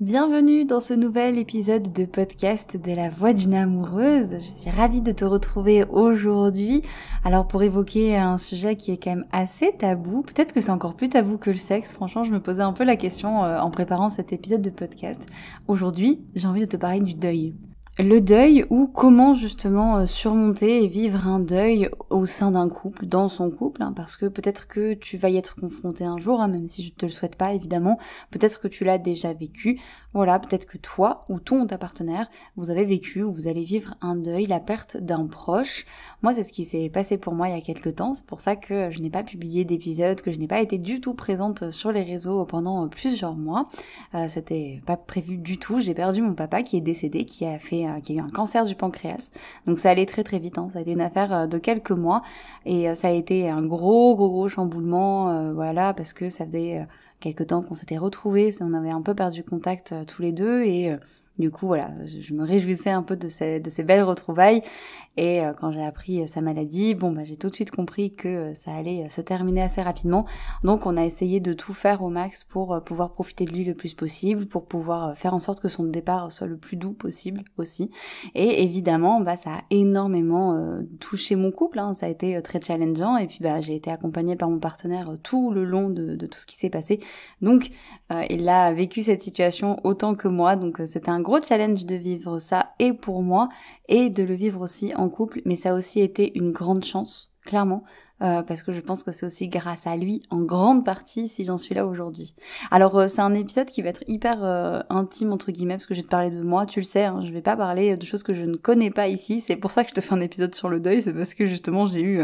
Bienvenue dans ce nouvel épisode de podcast de la voix d'une amoureuse. Je suis ravie de te retrouver aujourd'hui. Alors pour évoquer un sujet qui est quand même assez tabou, peut-être que c'est encore plus tabou que le sexe. Franchement, je me posais un peu la question en préparant cet épisode de podcast. Aujourd'hui, j'ai envie de te parler du deuil. Le deuil ou comment justement surmonter et vivre un deuil au sein d'un couple, dans son couple, parce que peut-être que tu vas y être confronté un jour, même si je te le souhaite pas évidemment, peut-être que tu l'as déjà vécu, voilà, peut-être que toi ou ton ou ta partenaire, vous avez vécu ou vous allez vivre un deuil, la perte d'un proche. Moi c'est ce qui s'est passé pour moi il y a quelques temps, c'est pour ça que je n'ai pas publié d'épisode, que je n'ai pas été du tout présente sur les réseaux pendant plusieurs mois, c'était pas prévu du tout, j'ai perdu mon papa qui est décédé, qui a eu un cancer du pancréas. Donc ça allait très très vite, ça a été une affaire de quelques mois et ça a été un gros chamboulement, voilà, parce que ça faisait quelque temps qu'on s'était retrouvés, on avait un peu perdu contact tous les deux et du coup voilà, je me réjouissais un peu de ces belles retrouvailles et quand j'ai appris sa maladie, j'ai tout de suite compris que ça allait se terminer assez rapidement. Donc on a essayé de tout faire au max pour pouvoir profiter de lui le plus possible, pour pouvoir faire en sorte que son départ soit le plus doux possible aussi. Et évidemment, ça a énormément touché mon couple, ça a été très challengeant et puis j'ai été accompagnée par mon partenaire tout le long de tout ce qui s'est passé. Donc il a vécu cette situation autant que moi, donc c'était un gros challenge de vivre ça et pour moi et de le vivre aussi en couple, mais ça a aussi été une grande chance, clairement, parce que je pense que c'est aussi grâce à lui, en grande partie, si j'en suis là aujourd'hui. Alors c'est un épisode qui va être hyper intime, entre guillemets, parce que je vais te parler de moi, tu le sais, je vais pas parler de choses que je ne connais pas ici, c'est pour ça que je te fais un épisode sur le deuil, c'est parce que justement j'ai eu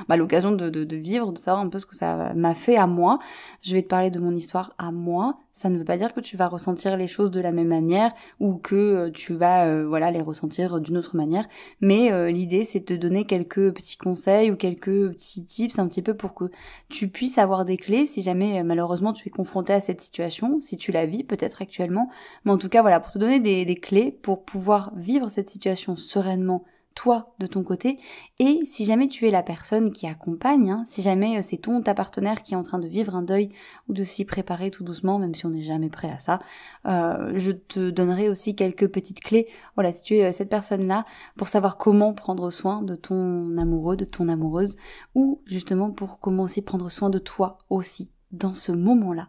l'occasion de vivre, de savoir un peu ce que ça m'a fait à moi. Je vais te parler de mon histoire à moi, ça ne veut pas dire que tu vas ressentir les choses de la même manière, ou que tu vas les ressentir d'une autre manière, mais l'idée c'est de te donner quelques petits conseils ou quelques petits tips un petit peu pour que tu puisses avoir des clés si jamais malheureusement tu es confronté à cette situation, si tu la vis peut-être actuellement, mais en tout cas voilà, pour te donner des clés pour pouvoir vivre cette situation sereinement, toi de ton côté, et si jamais tu es la personne qui accompagne, si jamais c'est ta partenaire qui est en train de vivre un deuil ou de s'y préparer tout doucement, même si on n'est jamais prêt à ça, je te donnerai aussi quelques petites clés, voilà, si tu es cette personne-là, pour savoir comment prendre soin de ton amoureux, de ton amoureuse, ou justement pour comment aussi prendre soin de toi aussi, dans ce moment-là.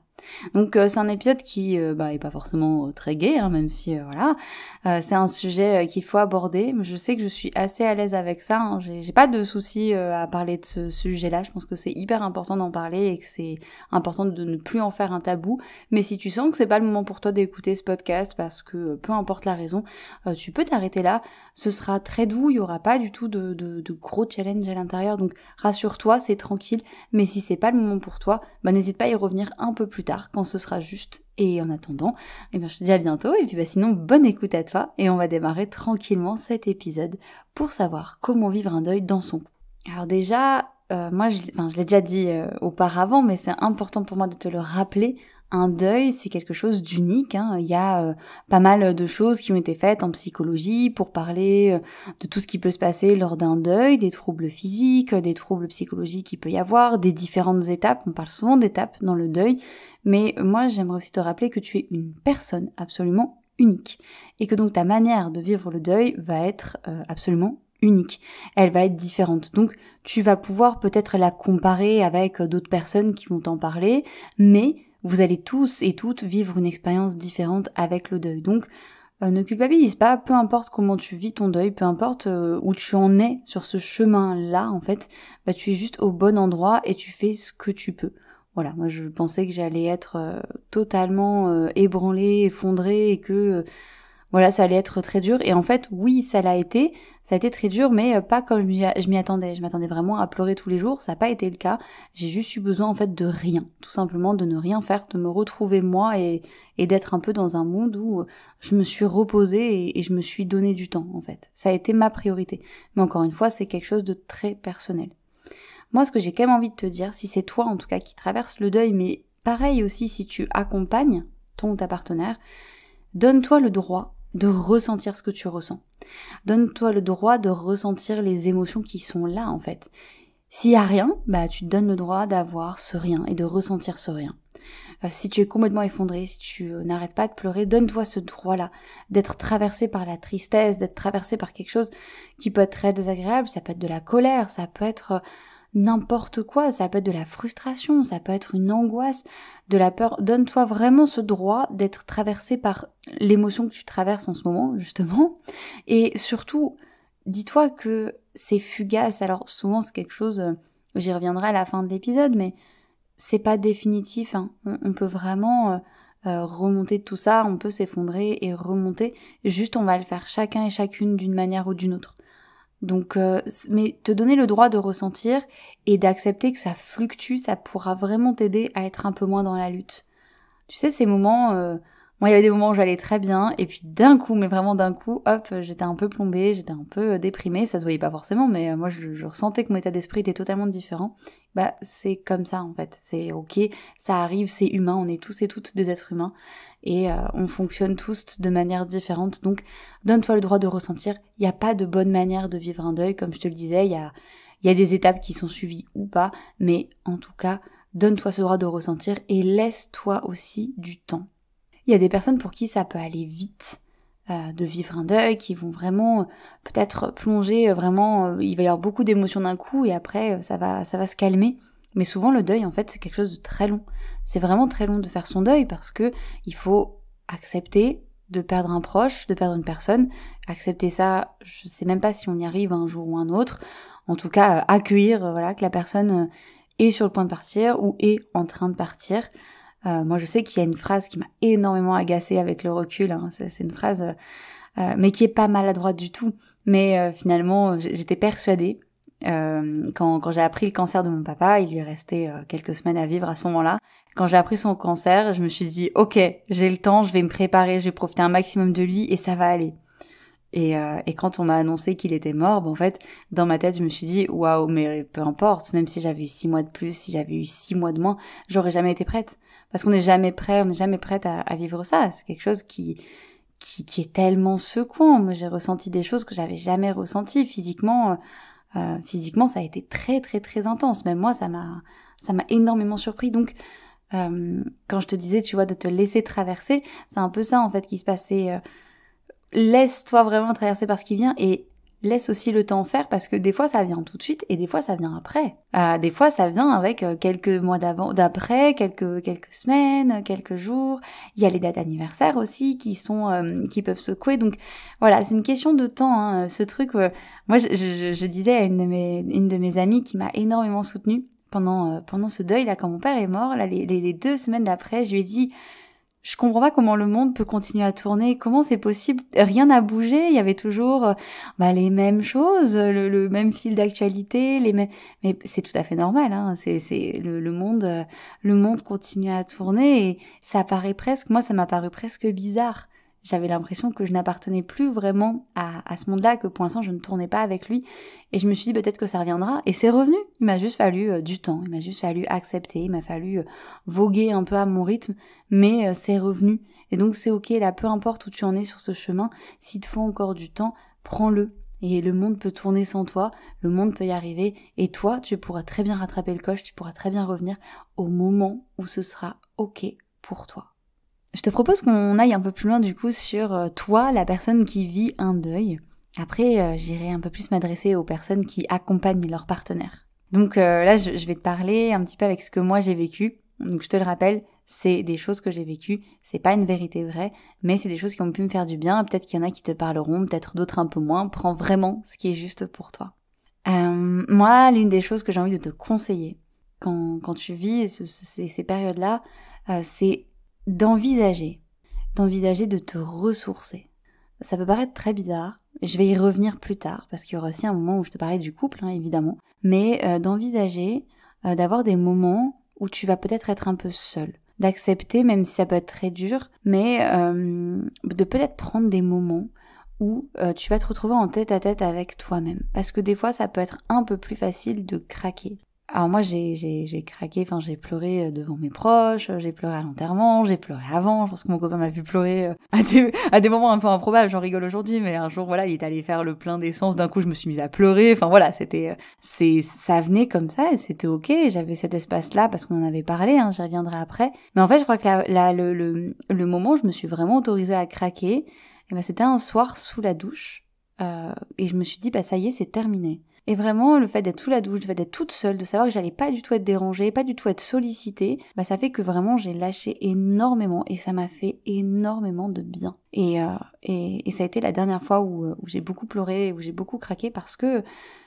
Donc c'est un épisode qui est pas forcément très gai, même si c'est un sujet qu'il faut aborder. Je sais que je suis assez à l'aise avec ça, j'ai pas de souci à parler de ce sujet-là. Je pense que c'est hyper important d'en parler et que c'est important de ne plus en faire un tabou. Mais si tu sens que c'est pas le moment pour toi d'écouter ce podcast, parce que peu importe la raison, tu peux t'arrêter là. Ce sera très doux, il y aura pas du tout de gros challenge à l'intérieur. Donc rassure-toi, c'est tranquille. Mais si c'est pas le moment pour toi, n'hésite pas à y revenir un peu plus tard quand ce sera juste. Et en attendant, je te dis à bientôt et puis sinon bonne écoute à toi et on va démarrer tranquillement cet épisode pour savoir comment vivre un deuil dans son couple. Alors déjà, moi je l'ai déjà dit auparavant, mais c'est important pour moi de te le rappeler. Un deuil, c'est quelque chose d'unique. Il y a pas mal de choses qui ont été faites en psychologie pour parler de tout ce qui peut se passer lors d'un deuil, des troubles physiques, des troubles psychologiques qu'il peut y avoir, des différentes étapes. On parle souvent d'étapes dans le deuil, mais moi j'aimerais aussi te rappeler que tu es une personne absolument unique et que donc ta manière de vivre le deuil va être absolument unique. Elle va être différente. Donc tu vas pouvoir peut-être la comparer avec d'autres personnes qui vont t'en parler, mais vous allez tous et toutes vivre une expérience différente avec le deuil. Donc, ne culpabilise pas, peu importe comment tu vis ton deuil, peu importe où tu en es sur ce chemin-là, en fait, tu es juste au bon endroit et tu fais ce que tu peux. Voilà, moi je pensais que j'allais être totalement ébranlée, effondrée et que... ça allait être très dur. Et en fait, oui, ça a été très dur, mais pas comme je m'y attendais. Je m'attendais vraiment à pleurer tous les jours, ça n'a pas été le cas. J'ai juste eu besoin en fait de rien, tout simplement de ne rien faire, de me retrouver moi et d'être un peu dans un monde où je me suis reposée et je me suis donné du temps en fait. Ça a été ma priorité. Mais encore une fois, c'est quelque chose de très personnel. Moi, ce que j'ai quand même envie de te dire, si c'est toi en tout cas qui traverse le deuil, mais pareil aussi si tu accompagnes ton ou ta partenaire, donne-toi le droit de ressentir ce que tu ressens. Donne-toi le droit de ressentir les émotions qui sont là en fait. S'il y a rien, tu te donnes le droit d'avoir ce rien et de ressentir ce rien. si tu es complètement effondré, si tu n'arrêtes pas de pleurer, donne-toi ce droit-là d'être traversé par la tristesse, d'être traversé par quelque chose qui peut être très désagréable. Ça peut être de la colère, ça peut être n'importe quoi, ça peut être de la frustration, ça peut être une angoisse, de la peur. Donne-toi vraiment ce droit d'être traversé par l'émotion que tu traverses en ce moment, justement. Et surtout, dis-toi que c'est fugace. Alors souvent c'est quelque chose, j'y reviendrai à la fin de l'épisode, mais c'est pas définitif, hein. On peut vraiment remonter de tout ça, on peut s'effondrer et remonter. Juste on va le faire chacun et chacune d'une manière ou d'une autre. Donc, mais te donner le droit de ressentir et d'accepter que ça fluctue, ça pourra vraiment t'aider à être un peu moins dans la lutte. Tu sais, ces moments, moi il y avait des moments où j'allais très bien, et puis d'un coup, mais vraiment d'un coup, hop, j'étais un peu plombée, j'étais un peu déprimée, ça se voyait pas forcément, mais moi je ressentais que mon état d'esprit était totalement différent. Bah c'est comme ça en fait, c'est ok, ça arrive, c'est humain, on est tous et toutes des êtres humains, et on fonctionne tous de manière différente, donc donne-toi le droit de ressentir. Il n'y a pas de bonne manière de vivre un deuil, comme je te le disais, il y a des étapes qui sont suivies ou pas, mais en tout cas, donne-toi ce droit de ressentir et laisse-toi aussi du temps. Il y a des personnes pour qui ça peut aller vite de vivre un deuil, qui vont vraiment peut-être plonger, vraiment, il va y avoir beaucoup d'émotions d'un coup et après ça va se calmer. Mais souvent le deuil en fait c'est quelque chose de très long. C'est vraiment très long de faire son deuil parce que il faut accepter de perdre un proche, de perdre une personne. Accepter ça, je sais même pas si on y arrive un jour ou un autre. En tout cas accueillir voilà que la personne est sur le point de partir ou est en train de partir. Moi je sais qu'il y a une phrase qui m'a énormément agacée avec le recul, hein. C'est une phrase mais qui est pas maladroite du tout, mais finalement j'étais persuadée quand j'ai appris le cancer de mon papa, il lui restait quelques semaines à vivre à ce moment-là. Quand j'ai appris son cancer, je me suis dit ok, j'ai le temps, je vais me préparer, je vais profiter un maximum de lui et ça va aller. Et quand on m'a annoncé qu'il était mort, en fait, dans ma tête, je me suis dit, waouh, mais peu importe, même si j'avais eu 6 mois de plus, si j'avais eu 6 mois de moins, j'aurais jamais été prête. Parce qu'on n'est jamais prêt, on n'est jamais prête à vivre ça. C'est quelque chose qui est tellement secouant. Moi, j'ai ressenti des choses que j'avais jamais ressenties. Physiquement, ça a été très, très, très intense. Même moi, ça m'a énormément surpris. Donc, quand je te disais, tu vois, de te laisser traverser, c'est un peu ça, en fait, qui se passait. Laisse-toi vraiment traverser par ce qui vient et laisse aussi le temps faire parce que des fois ça vient tout de suite et des fois ça vient après. Des fois ça vient avec quelques mois d'après, quelques semaines, quelques jours. Il y a les dates anniversaires aussi qui peuvent secouer. Donc voilà, c'est une question de temps, hein, ce truc. Moi je disais à une de mes amies qui m'a énormément soutenue pendant ce deuil là, quand mon père est mort, là les 2 semaines d'après, je lui ai dit: je comprends pas comment le monde peut continuer à tourner, comment c'est possible, rien n'a bougé, il y avait toujours les mêmes choses, le même fil d'actualité, mais c'est tout à fait normal, hein, c'est le monde continue à tourner et ça m'a paru presque bizarre. J'avais l'impression que je n'appartenais plus vraiment à ce monde-là, que pour l'instant je ne tournais pas avec lui. Et je me suis dit peut-être que ça reviendra. Et c'est revenu. Il m'a juste fallu du temps. Il m'a juste fallu accepter. Il m'a fallu voguer un peu à mon rythme. Mais c'est revenu. Et donc c'est ok, là, peu importe où tu en es sur ce chemin, s'il te faut encore du temps, prends-le. Et le monde peut tourner sans toi, le monde peut y arriver. Et toi, tu pourras très bien rattraper le coche, tu pourras très bien revenir au moment où ce sera ok pour toi. Je te propose qu'on aille un peu plus loin du coup sur toi, la personne qui vit un deuil. Après, j'irai un peu plus m'adresser aux personnes qui accompagnent leur partenaire. Donc là, je vais te parler un petit peu avec ce que moi j'ai vécu. Donc je te le rappelle, c'est des choses que j'ai vécues, c'est pas une vérité vraie, mais c'est des choses qui ont pu me faire du bien. Peut-être qu'il y en a qui te parleront, peut-être d'autres un peu moins. Prends vraiment ce qui est juste pour toi. Moi, l'une des choses que j'ai envie de te conseiller quand tu vis ces périodes-là, c'est d'envisager de te ressourcer. Ça peut paraître très bizarre, je vais y revenir plus tard, parce qu'il y aura aussi un moment où je te parlais du couple, hein, évidemment, mais d'envisager d'avoir des moments où tu vas peut-être être un peu seul, d'accepter, même si ça peut être très dur, mais de peut-être prendre des moments où tu vas te retrouver en tête à tête avec toi-même, parce que des fois ça peut être un peu plus facile de craquer. Alors moi j'ai craqué, enfin j'ai pleuré devant mes proches, j'ai pleuré à l'enterrement, j'ai pleuré avant, je pense que mon copain m'a vu pleurer à des moments un peu improbables, j'en rigole aujourd'hui, mais un jour voilà, il est allé faire le plein d'essence, d'un coup je me suis mise à pleurer, enfin voilà, ça venait comme ça et c'était ok, j'avais cet espace-là parce qu'on en avait parlé, j'y reviendrai après, mais en fait je crois que le moment où je me suis vraiment autorisée à craquer, et ben c'était un soir sous la douche, et je me suis dit ça y est, c'est terminé. Et vraiment, le fait d'être sous la douche, le fait d'être toute seule, de savoir que j'allais pas du tout être dérangée, pas du tout être sollicitée, ça fait que vraiment j'ai lâché énormément et ça m'a fait énormément de bien. Et ça a été la dernière fois où j'ai beaucoup pleuré, où j'ai beaucoup craqué parce que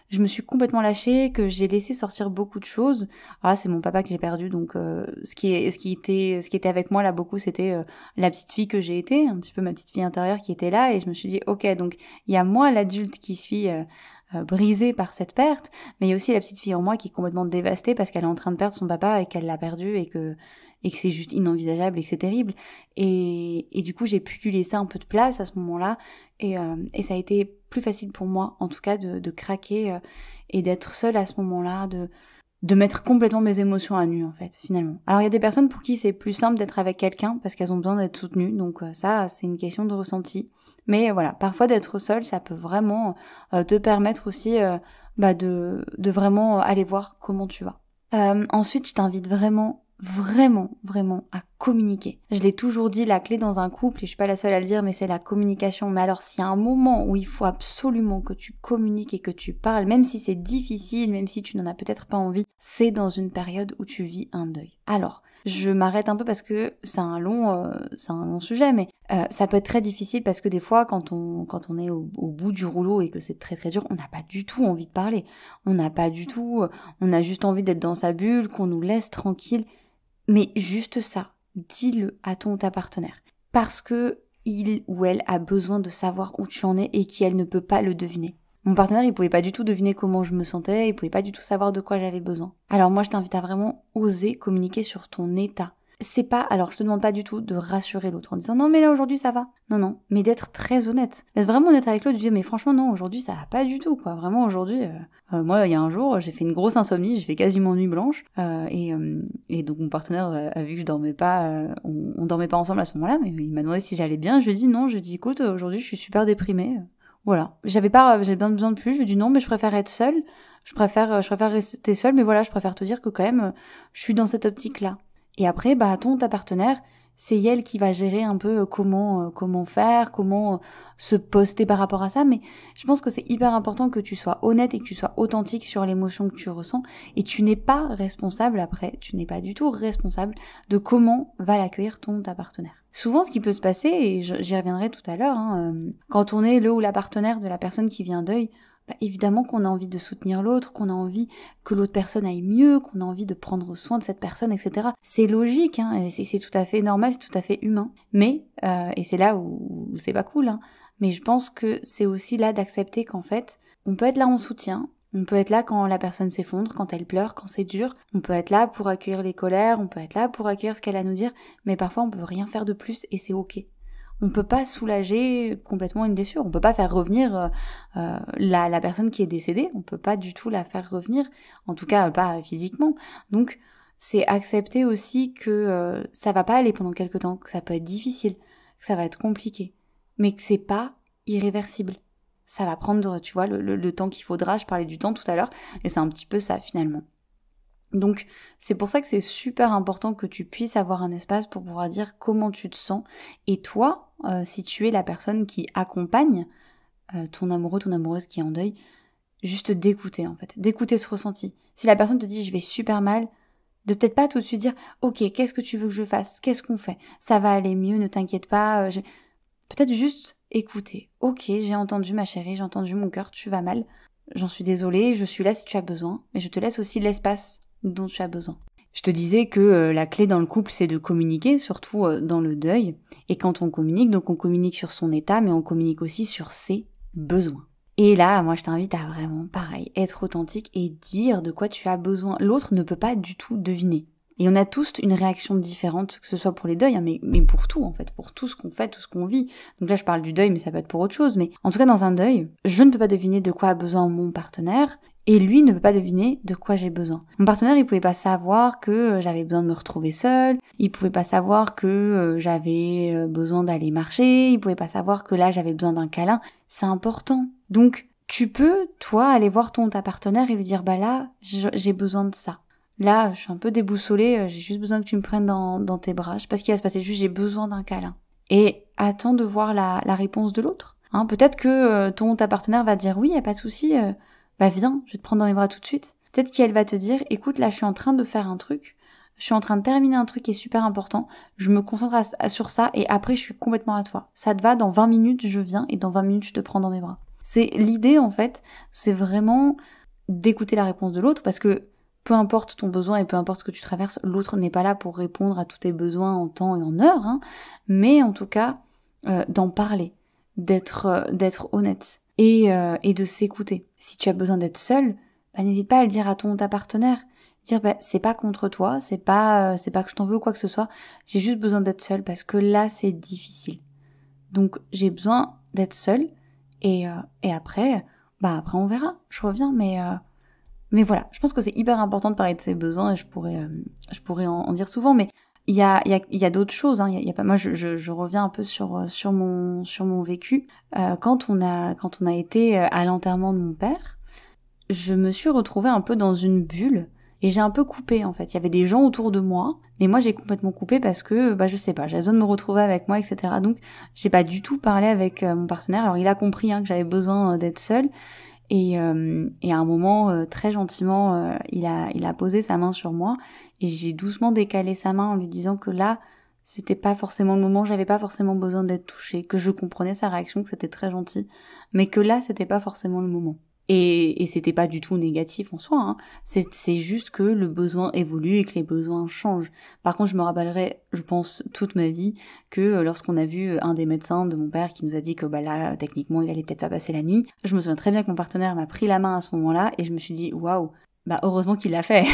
je me suis complètement lâchée, que j'ai laissé sortir beaucoup de choses. Alors là, c'est mon papa que j'ai perdu, donc ce qui était avec moi là beaucoup, c'était la petite fille que j'ai été, un petit peu ma petite fille intérieure qui était là, et je me suis dit, ok, donc il y a moi l'adulte qui suis brisée par cette perte, mais il y a aussi la petite fille en moi qui est complètement dévastée parce qu'elle est en train de perdre son papa et qu'elle l'a perdu et que c'est juste inenvisageable et que c'est terrible. Et du coup, j'ai pu lui laisser un peu de place à ce moment-là et ça a été plus facile pour moi, en tout cas, de craquer et d'être seule à ce moment-là, de mettre complètement mes émotions à nu, en fait, finalement. Alors, il y a des personnes pour qui c'est plus simple d'être avec quelqu'un parce qu'elles ont besoin d'être soutenues, donc ça, c'est une question de ressenti. Mais voilà, parfois d'être seule, ça peut vraiment te permettre aussi de vraiment aller voir comment tu vas. Ensuite, je t'invite vraiment à communiquer. Je l'ai toujours dit, la clé dans un couple, et je suis pas la seule à le dire, mais c'est la communication. Mais alors, s'il y a un moment où il faut absolument que tu communiques et que tu parles, même si c'est difficile, même si tu n'en as peut-être pas envie, c'est dans une période où tu vis un deuil. Alors, je m'arrête un peu parce que c'est un long sujet, mais ça peut être très difficile parce que des fois, quand on est au bout du rouleau et que c'est très très dur, on n'a pas du tout envie de parler. On a juste envie d'être dans sa bulle, qu'on nous laisse tranquille. Mais juste ça, dis-le à ta partenaire. Parce que il ou elle a besoin de savoir où tu en es et qu'elle ne peut pas le deviner. Mon partenaire, il pouvait pas du tout deviner comment je me sentais, il pouvait pas du tout savoir de quoi j'avais besoin. Alors moi, je t'invite à vraiment oser communiquer sur ton état. Alors je te demande pas du tout de rassurer l'autre en disant non mais là aujourd'hui ça va. Non, mais d'être très honnête. D'être vraiment honnête avec l'autre, de dire mais franchement non, aujourd'hui ça va pas du tout quoi. Vraiment aujourd'hui, moi il y a un jour j'ai fait une grosse insomnie, j'ai fait quasiment nuit blanche et donc mon partenaire a vu que je dormais pas, on dormait pas ensemble à ce moment-là, mais il m'a demandé si j'allais bien, je lui ai dit non, je lui ai dit écoute aujourd'hui je suis super déprimée. Voilà, j'avais bien besoin de plus, je lui ai dit non mais je préfère être seule, je préfère rester seule, mais voilà je préfère te dire que quand même je suis dans cette optique-là. Et après, ta partenaire, c'est elle qui va gérer un peu comment faire, comment se poster par rapport à ça. Mais je pense que c'est hyper important que tu sois honnête et que tu sois authentique sur l'émotion que tu ressens. Et tu n'es pas responsable après, tu n'es pas du tout responsable de comment va l'accueillir ta partenaire. Souvent, ce qui peut se passer, et j'y reviendrai tout à l'heure, quand on est le ou la partenaire de la personne qui vit un deuil, évidemment qu'on a envie de soutenir l'autre, qu'on a envie que l'autre personne aille mieux, qu'on a envie de prendre soin de cette personne, etc. C'est logique, c'est tout à fait normal, c'est tout à fait humain. Mais, et c'est là où c'est pas cool, mais je pense que c'est aussi là d'accepter qu'en fait, on peut être là en soutien, on peut être là quand la personne s'effondre, quand elle pleure, quand c'est dur, on peut être là pour accueillir les colères, on peut être là pour accueillir ce qu'elle a à nous dire, mais parfois on peut rien faire de plus et c'est ok. On peut pas soulager complètement une blessure, on peut pas faire revenir la personne qui est décédée, on peut pas du tout la faire revenir, en tout cas pas physiquement. Donc c'est accepter aussi que ça va pas aller pendant quelque temps, que ça peut être difficile, que ça va être compliqué, mais que c'est pas irréversible. Ça va prendre, tu vois, le temps qu'il faudra, je parlais du temps tout à l'heure, et c'est un petit peu ça finalement. Donc c'est pour ça que c'est super important que tu puisses avoir un espace pour pouvoir dire comment tu te sens. Et toi, si tu es la personne qui accompagne ton amoureux, ton amoureuse qui est en deuil, juste d'écouter en fait, d'écouter ce ressenti. Si la personne te dit je vais super mal, de peut-être pas tout de suite dire ok, qu'est-ce que tu veux que je fasse, qu'est-ce qu'on fait, ça va aller mieux, ne t'inquiète pas. Peut-être juste écouter. Ok, j'ai entendu ma chérie, j'ai entendu mon cœur, tu vas mal. J'en suis désolée, je suis là si tu as besoin, mais je te laisse aussi l'espace dont tu as besoin. Je te disais que la clé dans le couple, c'est de communiquer, surtout dans le deuil. Et quand on communique, donc on communique sur son état, mais on communique aussi sur ses besoins. Et là, moi, je t'invite à vraiment, pareil, être authentique et dire de quoi tu as besoin. L'autre ne peut pas du tout deviner. Et on a tous une réaction différente, que ce soit pour les deuils, hein, mais pour tout en fait, pour tout ce qu'on fait, tout ce qu'on vit. Donc là je parle du deuil, mais ça peut être pour autre chose. Mais en tout cas dans un deuil, je ne peux pas deviner de quoi a besoin mon partenaire, et lui ne peut pas deviner de quoi j'ai besoin. Mon partenaire, il pouvait pas savoir que j'avais besoin de me retrouver seule, il pouvait pas savoir que j'avais besoin d'aller marcher, il pouvait pas savoir que là j'avais besoin d'un câlin. C'est important. Donc tu peux, toi, aller voir ta partenaire et lui dire, bah là, j'ai besoin de ça. Là, je suis un peu déboussolée, j'ai juste besoin que tu me prennes dans tes bras. Je sais pas ce qui va se passer, juste j'ai besoin d'un câlin. Et attends de voir la réponse de l'autre. Hein, peut-être que ta partenaire va te dire, oui, y a pas de souci, bah viens, je vais te prendre dans mes bras tout de suite. Peut-être qu'elle va te dire, écoute, là, je suis en train de faire un truc, je suis en train de terminer un truc qui est super important, je me concentre sur ça et après, je suis complètement à toi. Ça te va, dans 20 minutes, je viens et dans 20 minutes, je te prends dans mes bras. C'est l'idée, en fait, c'est vraiment d'écouter la réponse de l'autre parce que peu importe ton besoin et peu importe ce que tu traverses, l'autre n'est pas là pour répondre à tous tes besoins en temps et en heure, hein, mais en tout cas, d'en parler, d'être honnête et de s'écouter. Si tu as besoin d'être seul, bah, n'hésite pas à le dire à ta partenaire. Dire, bah, c'est pas contre toi, c'est pas que je t'en veux ou quoi que ce soit, j'ai juste besoin d'être seule parce que là, c'est difficile. Donc, j'ai besoin d'être seule et après, après on verra, je reviens, mais voilà, je pense que c'est hyper important de parler de ses besoins et je pourrais en dire souvent, mais il y a d'autres choses, hein. Il y a pas, moi je reviens un peu sur mon vécu. Quand on a été à l'enterrement de mon père, je me suis retrouvée un peu dans une bulle et j'ai un peu coupé en fait. Il y avait des gens autour de moi, mais moi j'ai complètement coupé parce que je sais pas, j'avais besoin de me retrouver avec moi, etc. Donc j'ai pas du tout parlé avec mon partenaire. Alors il a compris que j'avais besoin d'être seule. Et à un moment, très gentiment, il a posé sa main sur moi et j'ai doucement décalé sa main en lui disant que là, c'était pas forcément le moment, j'avais pas forcément besoin d'être touchée, que je comprenais sa réaction, que c'était très gentil, mais que là, c'était pas forcément le moment. Et c'était pas du tout négatif en soi, hein. C'est juste que le besoin évolue et que les besoins changent. Par contre, je me rappellerai, je pense, toute ma vie, que lorsqu'on a vu un des médecins de mon père qui nous a dit que là, techniquement, il allait peut-être pas passer la nuit, je me souviens très bien que mon partenaire m'a pris la main à ce moment-là et je me suis dit, waouh, heureusement qu'il l'a fait.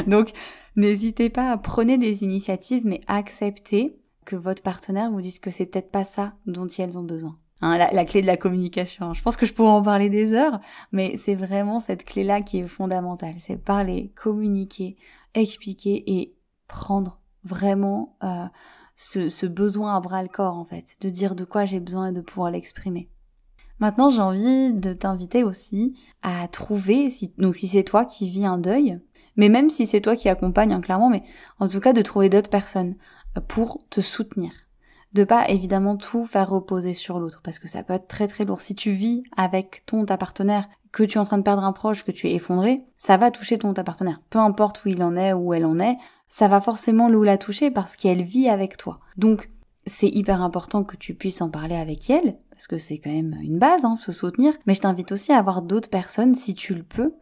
Donc, n'hésitez pas, prenez des initiatives, mais acceptez que votre partenaire vous dise que c'est peut-être pas ça dont ils ont besoin. Hein, la clé de la communication. Je pense que je pourrais en parler des heures, mais c'est vraiment cette clé-là qui est fondamentale. C'est parler, communiquer, expliquer et prendre vraiment ce besoin à bras-le-corps, en fait, de dire de quoi j'ai besoin et de pouvoir l'exprimer. Maintenant, j'ai envie de t'inviter aussi à trouver, si c'est toi qui vis un deuil, mais même si c'est toi qui accompagne, hein, clairement, mais en tout cas de trouver d'autres personnes pour te soutenir. De pas évidemment tout faire reposer sur l'autre parce que ça peut être très très lourd. Si tu vis avec ta partenaire, que tu es en train de perdre un proche, que tu es effondré, ça va toucher ta partenaire. Peu importe où il en est, où elle en est, ça va forcément la toucher parce qu'elle vit avec toi. Donc c'est hyper important que tu puisses en parler avec elle parce que c'est quand même une base, hein, se soutenir. Mais je t'invite aussi à avoir d'autres personnes, si tu le peux,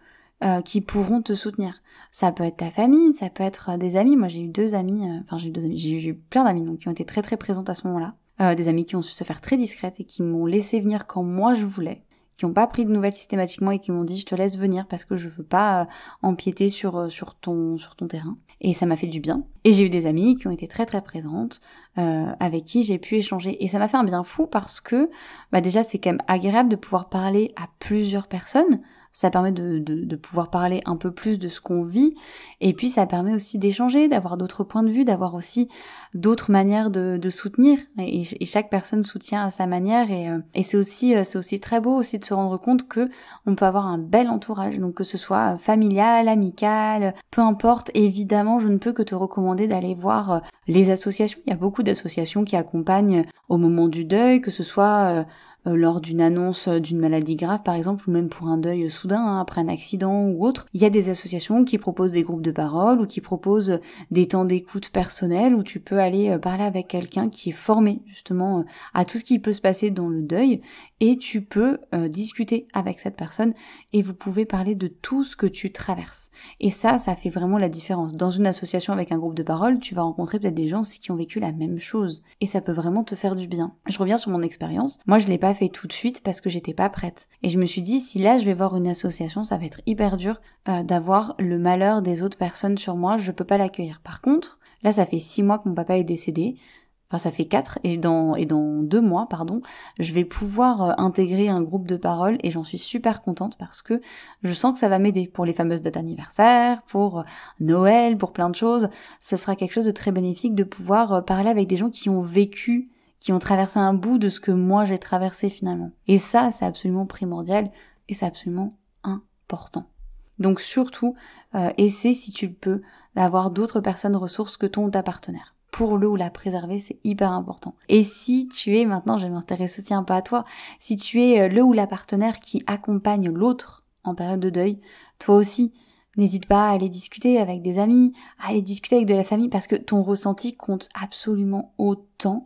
qui pourront te soutenir. Ça peut être ta famille, ça peut être des amis. Moi, j'ai eu j'ai eu plein d'amis donc qui ont été très très présentes à ce moment-là. Des amis qui ont su se faire très discrètes et qui m'ont laissé venir quand moi je voulais, qui n'ont pas pris de nouvelles systématiquement et qui m'ont dit je te laisse venir parce que je veux pas empiéter sur ton terrain. Et ça m'a fait du bien. Et j'ai eu des amis qui ont été très très présentes, avec qui j'ai pu échanger. Et ça m'a fait un bien fou parce que déjà c'est quand même agréable de pouvoir parler à plusieurs personnes. Ça permet de pouvoir parler un peu plus de ce qu'on vit, et puis ça permet aussi d'échanger, d'avoir d'autres points de vue, d'avoir aussi d'autres manières de soutenir, et chaque personne soutient à sa manière, et c'est aussi très beau aussi de se rendre compte que on peut avoir un bel entourage, donc que ce soit familial, amical, peu importe. Évidemment, je ne peux que te recommander d'aller voir les associations. Il y a beaucoup d'associations qui accompagnent au moment du deuil, que ce soit lors d'une annonce d'une maladie grave par exemple, ou même pour un deuil soudain, hein, après un accident ou autre. Il y a des associations qui proposent des groupes de parole ou qui proposent des temps d'écoute personnels où tu peux aller parler avec quelqu'un qui est formé justement à tout ce qui peut se passer dans le deuil, et tu peux discuter avec cette personne et vous pouvez parler de tout ce que tu traverses. Et ça fait vraiment la différence. Dans une association avec un groupe de parole, tu vas rencontrer peut-être des gens aussi qui ont vécu la même chose. Et ça peut vraiment te faire du bien. Je reviens sur mon expérience. Moi, je l'ai pas fait tout de suite parce que j'étais pas prête. Et je me suis dit, si là, je vais voir une association, ça va être hyper dur d'avoir le malheur des autres personnes sur moi. Je peux pas l'accueillir. Par contre, là, ça fait 6 mois que mon papa est décédé. Enfin, ça fait 4, et dans 2 mois, je vais pouvoir intégrer un groupe de parole, et j'en suis super contente parce que je sens que ça va m'aider pour les fameuses dates d'anniversaire, pour Noël, pour plein de choses. Ce sera quelque chose de très bénéfique de pouvoir parler avec des gens qui ont vécu, qui ont traversé un bout de ce que moi j'ai traversé finalement. Et ça, c'est absolument primordial, et c'est absolument important. Donc surtout, essaie si tu le peux, d'avoir d'autres personnes ressources que ton ou ta partenaire. Pour le ou la préserver, c'est hyper important. Et si tu es, maintenant je vais m'intéresser aussi un peu à toi, si tu es le ou la partenaire qui accompagne l'autre en période de deuil, toi aussi, n'hésite pas à aller discuter avec des amis, à aller discuter avec de la famille, parce que ton ressenti compte absolument autant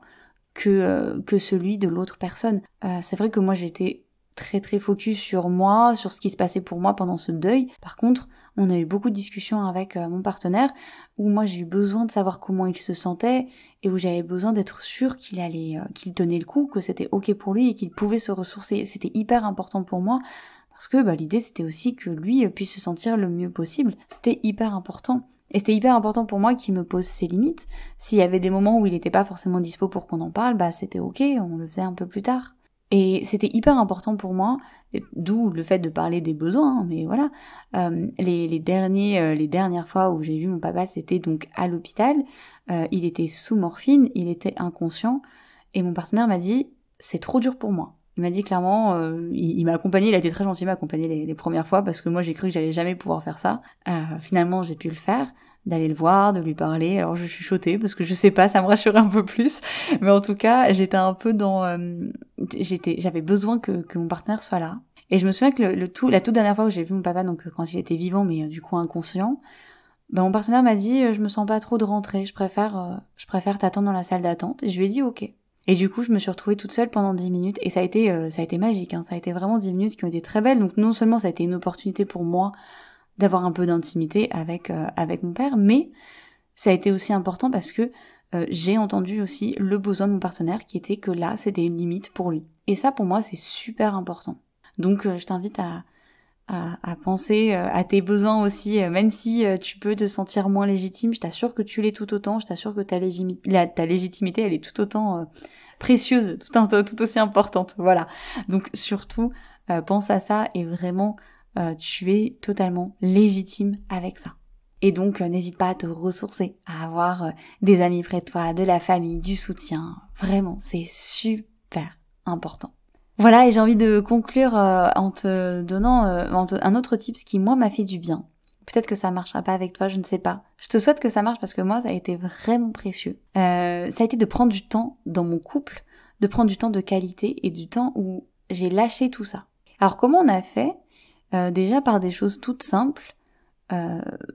que celui de l'autre personne. C'est vrai que moi j'étais très très focus sur moi, sur ce qui se passait pour moi pendant ce deuil. Par contre, on a eu beaucoup de discussions avec mon partenaire où moi j'ai eu besoin de savoir comment il se sentait et où j'avais besoin d'être sûre qu'il tenait le coup, que c'était ok pour lui et qu'il pouvait se ressourcer. C'était hyper important pour moi parce que l'idée c'était aussi que lui puisse se sentir le mieux possible. C'était hyper important. Et c'était hyper important pour moi qu'il me pose ses limites. S'il y avait des moments où il n'était pas forcément dispo pour qu'on en parle, c'était ok, on le faisait un peu plus tard. Et c'était hyper important pour moi, d'où le fait de parler des besoins, mais voilà. Les dernières fois où j'ai vu mon papa, c'était donc à l'hôpital. Il était sous morphine, il était inconscient, et mon partenaire m'a dit « c'est trop dur pour moi ». Il m'a dit clairement, il m'a accompagné, il a été très gentil, il m'a accompagné les premières fois, parce que moi j'ai cru que j'allais jamais pouvoir faire ça. Finalement j'ai pu le faire, d'aller le voir, de lui parler. Alors je chuchotais parce que je sais pas, ça me rassurait un peu plus. Mais en tout cas, j'étais un peu dans, j'avais besoin que mon partenaire soit là. Et je me souviens que la toute dernière fois où j'ai vu mon papa, donc quand il était vivant, mais du coup inconscient, mon partenaire m'a dit, je me sens pas trop de rentrer, je préfère t'attendre dans la salle d'attente. Et je lui ai dit ok. Et du coup, je me suis retrouvée toute seule pendant 10 minutes et ça a été magique, hein. Ça a été vraiment 10 minutes qui ont été très belles. Donc non seulement ça a été une opportunité pour moi d'avoir un peu d'intimité avec mon père, mais ça a été aussi important parce que j'ai entendu aussi le besoin de mon partenaire qui était que là, c'était une limite pour lui. Et ça, pour moi, c'est super important. Donc, je t'invite à penser à tes besoins aussi, même si tu peux te sentir moins légitime, je t'assure que tu l'es tout autant, je t'assure que ta légitimité, elle est tout autant précieuse, tout aussi importante, voilà. Donc, surtout, pense à ça et vraiment, tu es totalement légitime avec ça. Et donc, n'hésite pas à te ressourcer, à avoir des amis près de toi, de la famille, du soutien. Vraiment, c'est super important. Voilà, et j'ai envie de conclure en te donnant un autre tips qui, moi, m'a fait du bien. Peut-être que ça marchera pas avec toi, je ne sais pas. Je te souhaite que ça marche parce que moi, ça a été vraiment précieux. Ça a été de prendre du temps dans mon couple, de prendre du temps de qualité et du temps où j'ai lâché tout ça. Alors, comment on a fait ? Déjà par des choses toutes simples.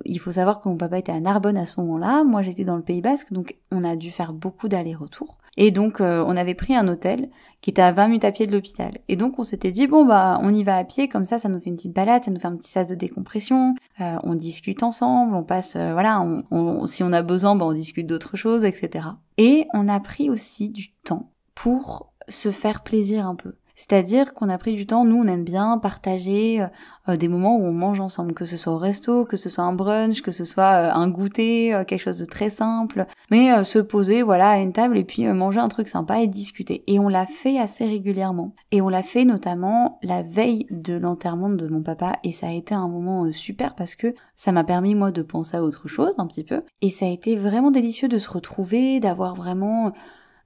Il faut savoir que mon papa était à Narbonne à ce moment-là, moi j'étais dans le Pays Basque, donc on a dû faire beaucoup d'allers-retours. Et donc on avait pris un hôtel qui était à 20 minutes à pied de l'hôpital. Et donc on s'était dit on y va à pied, comme ça nous fait une petite balade, ça nous fait un petit sas de décompression, on discute ensemble, on passe, si on a besoin, on discute d'autres choses, etc. Et on a pris aussi du temps pour se faire plaisir un peu. C'est-à-dire qu'on a pris du temps, nous on aime bien partager des moments où on mange ensemble, que ce soit au resto, que ce soit un brunch, que ce soit un goûter, quelque chose de très simple, mais se poser à une table et puis manger un truc sympa et discuter. Et on l'a fait assez régulièrement. Et on l'a fait notamment la veille de l'enterrement de mon papa et ça a été un moment super parce que ça m'a permis moi de penser à autre chose un petit peu et ça a été vraiment délicieux de se retrouver, d'avoir vraiment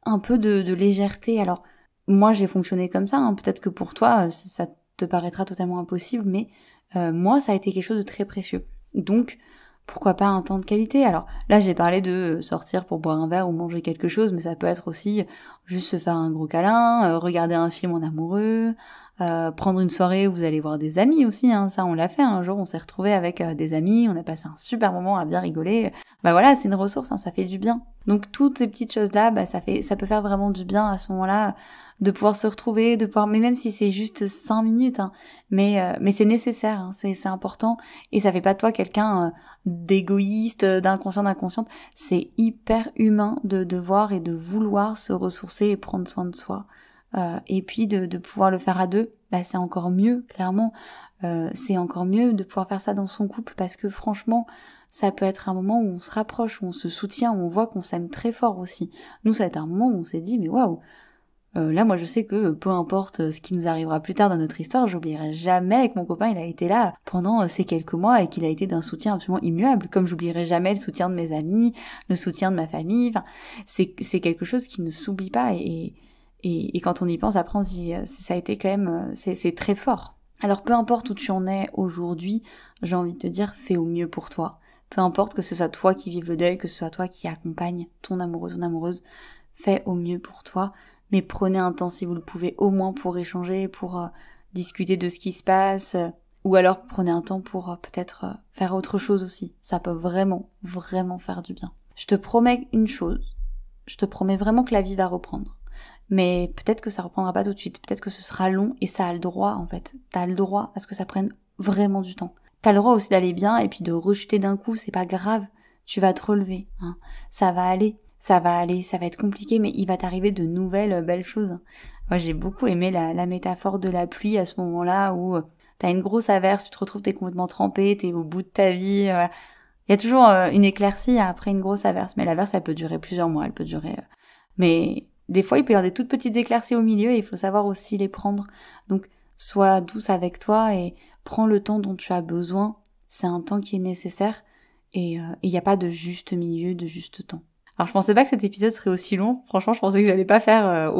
un peu de légèreté. Alors moi j'ai fonctionné comme ça, peut-être que pour toi ça te paraîtra totalement impossible, mais moi ça a été quelque chose de très précieux. Donc pourquoi pas un temps de qualité. Alors là j'ai parlé de sortir pour boire un verre ou manger quelque chose, mais ça peut être aussi juste se faire un gros câlin, regarder un film en amoureux, prendre une soirée où vous allez voir des amis aussi, hein, ça on l'a fait, un jour on s'est retrouvés avec des amis, on a passé un super moment à bien rigoler, bah voilà, c'est une ressource, hein, ça fait du bien. Donc toutes ces petites choses-là, bah ça peut faire vraiment du bien à ce moment-là, de pouvoir se retrouver, mais même si c'est juste 5 minutes, hein, mais c'est nécessaire, hein, c'est important, et ça fait pas de toi quelqu'un d'égoïste, d'inconsciente, c'est hyper humain de devoir et de vouloir se ressourcer et prendre soin de soi. Et puis de pouvoir le faire à deux, bah c'est encore mieux, clairement. C'est encore mieux de pouvoir faire ça dans son couple parce que franchement, ça peut être un moment où on se rapproche, où on se soutient, où on voit qu'on s'aime très fort aussi. Nous, ça a été un moment où on s'est dit, mais waouh, là moi je sais que peu importe ce qui nous arrivera plus tard dans notre histoire, j'oublierai jamais que mon copain il a été là pendant ces quelques mois et qu'il a été d'un soutien absolument immuable, comme j'oublierai jamais le soutien de mes amis, le soutien de ma famille, enfin c'est quelque chose qui ne s'oublie pas et quand on y pense, après on se dit, ça a été quand même, c'est très fort. Alors peu importe où tu en es aujourd'hui, j'ai envie de te dire, fais au mieux pour toi. Peu importe que ce soit toi qui vive le deuil, que ce soit toi qui accompagne ton amoureux, ton amoureuse, fais au mieux pour toi. Mais prenez un temps si vous le pouvez, au moins pour échanger, pour discuter de ce qui se passe, ou alors prenez un temps pour peut-être faire autre chose aussi. Ça peut vraiment, vraiment faire du bien. Je te promets une chose, je te promets vraiment que la vie va reprendre. Mais peut-être que ça reprendra pas tout de suite, peut-être que ce sera long et ça a le droit en fait. T'as le droit à ce que ça prenne vraiment du temps. T'as le droit aussi d'aller bien et puis de rechuter d'un coup, c'est pas grave. Tu vas te relever, hein. Ça va aller, ça va être compliqué mais il va t'arriver de nouvelles belles choses. Moi j'ai beaucoup aimé la métaphore de la pluie à ce moment-là où t'as une grosse averse, tu te retrouves, t'es complètement trempé, t'es au bout de ta vie, voilà. Il y a toujours une éclaircie après une grosse averse, mais l'averse elle peut durer plusieurs mois, elle peut durer... Mais des fois, il peut y avoir des toutes petites éclaircies au milieu et il faut savoir aussi les prendre. Donc, sois douce avec toi et prends le temps dont tu as besoin. C'est un temps qui est nécessaire et il n'y a pas de juste milieu, de juste temps. Alors, je pensais pas que cet épisode serait aussi long. Franchement, je pensais que j'allais pas faire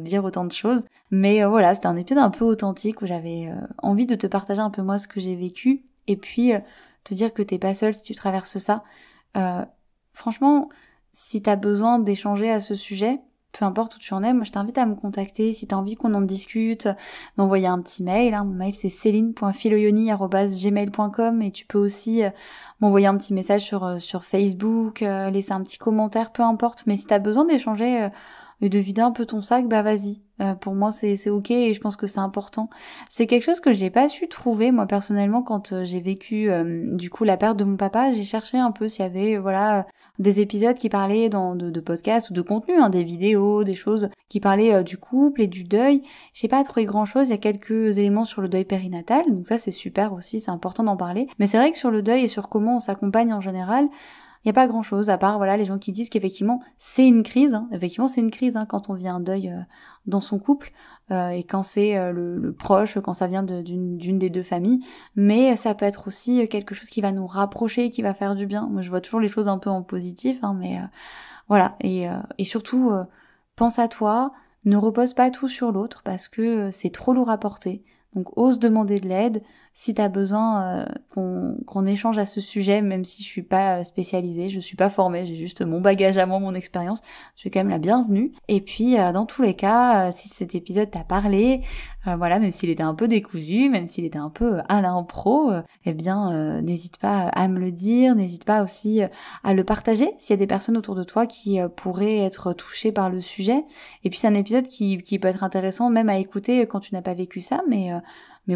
dire autant de choses. Mais voilà, c'était un épisode un peu authentique où j'avais envie de te partager un peu moi ce que j'ai vécu et puis te dire que t'es pas seule si tu traverses ça. Franchement, si t'as besoin d'échanger à ce sujet, peu importe où tu en es, moi je t'invite à me contacter si t'as envie qu'on en discute, m'envoyer un petit mail, hein. Mon mail c'est celine.filoyoni@gmail.com et tu peux aussi m'envoyer un petit message sur Facebook, laisser un petit commentaire, peu importe, mais si t'as besoin d'échanger et de vider un peu ton sac, bah vas-y. Pour moi c'est ok et je pense que c'est important. C'est quelque chose que j'ai pas su trouver moi personnellement quand j'ai vécu du coup la perte de mon papa. J'ai cherché un peu s'il y avait des épisodes qui parlaient de podcasts ou de contenu, hein, des vidéos, des choses qui parlaient du couple et du deuil. J'ai pas trouvé grand chose. Il y a quelques éléments sur le deuil périnatal, donc ça c'est super aussi, c'est important d'en parler. Mais c'est vrai que sur le deuil et sur comment on s'accompagne en général, il n'y a pas grand chose à part voilà les gens qui disent qu'effectivement c'est une crise, hein. Effectivement c'est une crise quand on vit un deuil dans son couple et quand c'est le proche, quand ça vient d'une des deux familles, mais ça peut être aussi quelque chose qui va nous rapprocher, qui va faire du bien. Moi je vois toujours les choses un peu en positif, hein, mais voilà et surtout pense à toi, ne repose pas tout sur l'autre parce que c'est trop lourd à porter. Donc ose demander de l'aide si t'as besoin qu'on échange à ce sujet, même si je suis pas spécialisée, je suis pas formée, j'ai juste mon bagage à moi, mon expérience, je suis quand même la bienvenue. Et puis dans tous les cas, si cet épisode t'a parlé, voilà, même s'il était un peu décousu, même s'il était un peu à l'impro, eh bien n'hésite pas à me le dire, n'hésite pas aussi à le partager s'il y a des personnes autour de toi qui pourraient être touchées par le sujet. Et puis c'est un épisode qui peut être intéressant même à écouter quand tu n'as pas vécu ça, mais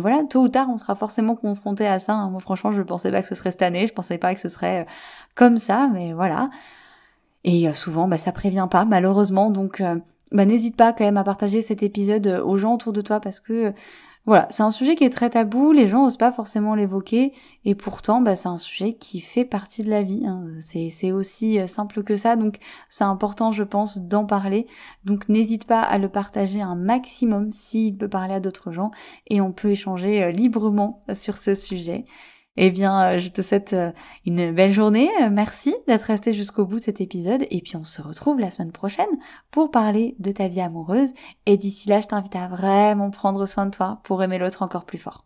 voilà, tôt ou tard, on sera forcément confronté à ça, hein. Moi, franchement, je pensais pas que ce serait cette année, je pensais pas que ce serait comme ça, mais voilà. Et souvent, ça prévient pas, malheureusement, donc n'hésite pas quand même à partager cet épisode aux gens autour de toi parce que voilà, c'est un sujet qui est très tabou, les gens osent pas forcément l'évoquer, et pourtant, c'est un sujet qui fait partie de la vie, hein. C'est aussi simple que ça, donc c'est important, je pense, d'en parler. Donc n'hésite pas à le partager un maximum s'il peut parler à d'autres gens, et on peut échanger librement sur ce sujet. Eh bien, je te souhaite une belle journée, merci d'être resté jusqu'au bout de cet épisode, et puis on se retrouve la semaine prochaine pour parler de ta vie amoureuse, et d'ici là, je t'invite à vraiment prendre soin de toi pour aimer l'autre encore plus fort.